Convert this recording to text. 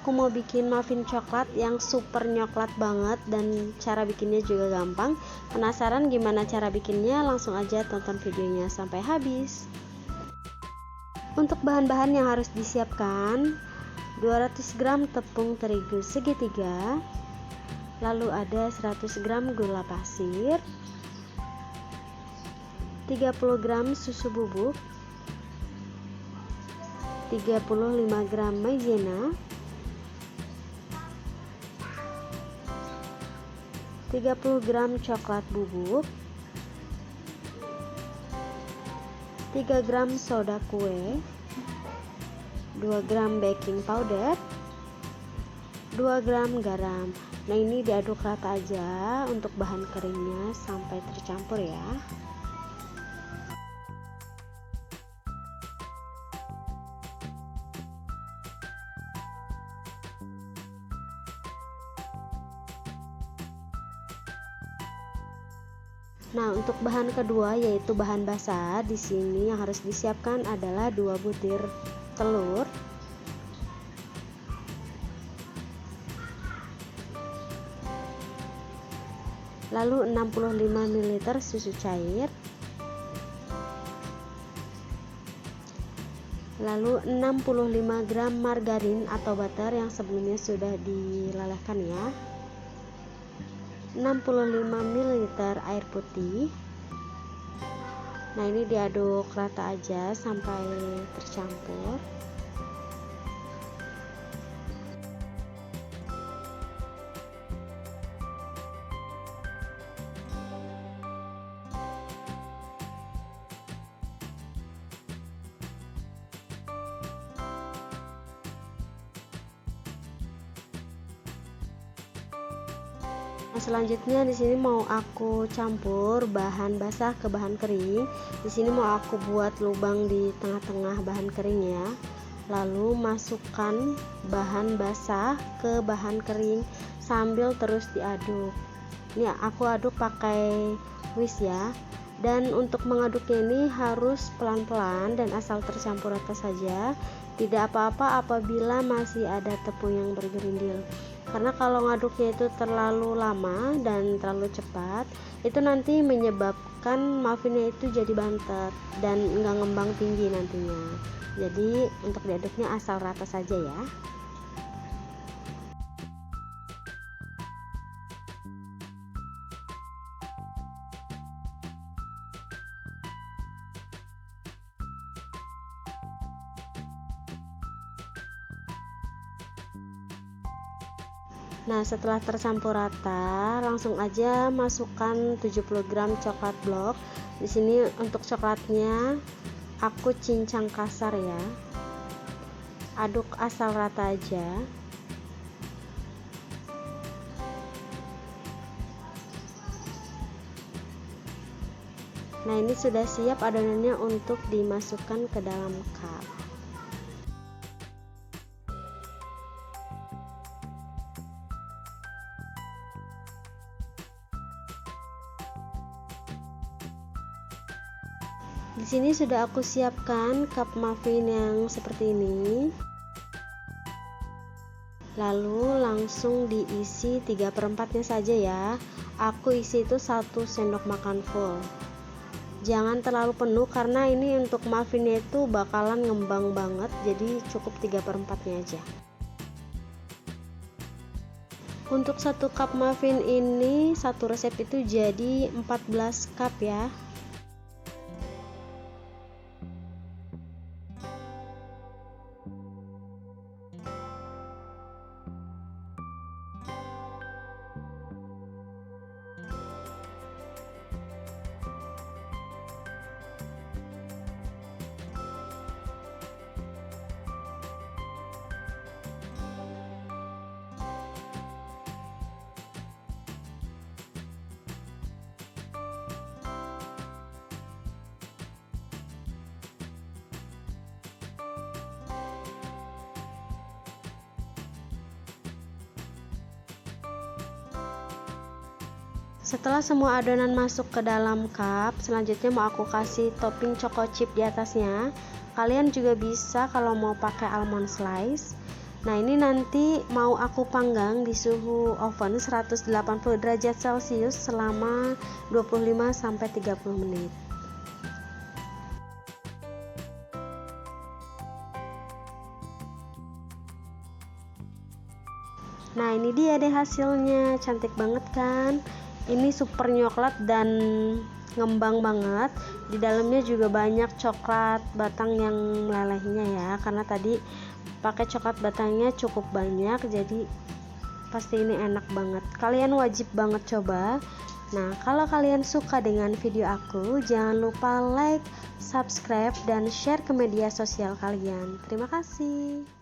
aku mau bikin muffin coklat yang super nyoklat banget dan cara bikinnya juga gampang. Penasaran gimana cara bikinnya? Langsung aja tonton videonya sampai habis. Untuk bahan-bahan yang harus disiapkan, 200 gram tepung terigu segitiga, lalu ada 100 gram gula pasir, 30 gram susu bubuk, 35 gram maizena, 30 gram coklat bubuk, 3 gram soda kue, 2 gram baking powder, 2 gram garam. Nah, ini diaduk rata aja untuk bahan keringnya sampai tercampur ya. Nah, untuk bahan kedua yaitu bahan basah, di sini yang harus disiapkan adalah 2 butir telur, lalu 65 ml susu cair, lalu 65 gram margarin atau butter yang sebelumnya sudah dilelehkan ya, 65 ml air putih. Nah, ini diaduk rata aja sampai tercampur. Nah, selanjutnya di sini mau aku campur bahan basah ke bahan kering. Di sini mau aku buat lubang di tengah-tengah bahan kering ya. Lalu masukkan bahan basah ke bahan kering sambil terus diaduk. Ini aku aduk pakai whisk ya. Dan untuk mengaduknya ini harus pelan-pelan dan asal tercampur rata saja. Tidak apa-apa apabila masih ada tepung yang bergerindil. Karena kalau ngaduknya itu terlalu lama dan terlalu cepat, itu nanti menyebabkan muffinnya itu jadi bantet dan enggak ngembang tinggi nantinya. Jadi untuk diaduknya asal rata saja ya. Nah, setelah tercampur rata, langsung aja masukkan 70 gram coklat blok. Di sini untuk coklatnya aku cincang kasar ya. Aduk asal rata aja. Nah, ini sudah siap adonannya untuk dimasukkan ke dalam cup. Di sini sudah aku siapkan cup muffin yang seperti ini. Lalu langsung diisi 3/4-nya saja ya. Aku isi itu 1 sendok makan full. Jangan terlalu penuh karena ini untuk muffinnya itu bakalan ngembang banget, jadi cukup 3/4-nya aja. Untuk 1 cup muffin ini satu resep itu jadi 14 cup ya. Setelah semua adonan masuk ke dalam cup, selanjutnya mau aku kasih topping choco chip di atasnya. Kalian juga bisa kalau mau pakai almond slice. Nah, ini nanti mau aku panggang di suhu oven 180 derajat Celcius selama 25-30 menit. Nah, ini dia deh hasilnya, cantik banget kan? Ini super coklat dan ngembang banget. Di dalamnya juga banyak coklat batang yang melelehnya ya, karena tadi pakai coklat batangnya cukup banyak, jadi pasti ini enak banget. Kalian wajib banget coba. Nah, kalau kalian suka dengan video aku, jangan lupa like, subscribe, dan share ke media sosial kalian. Terima kasih.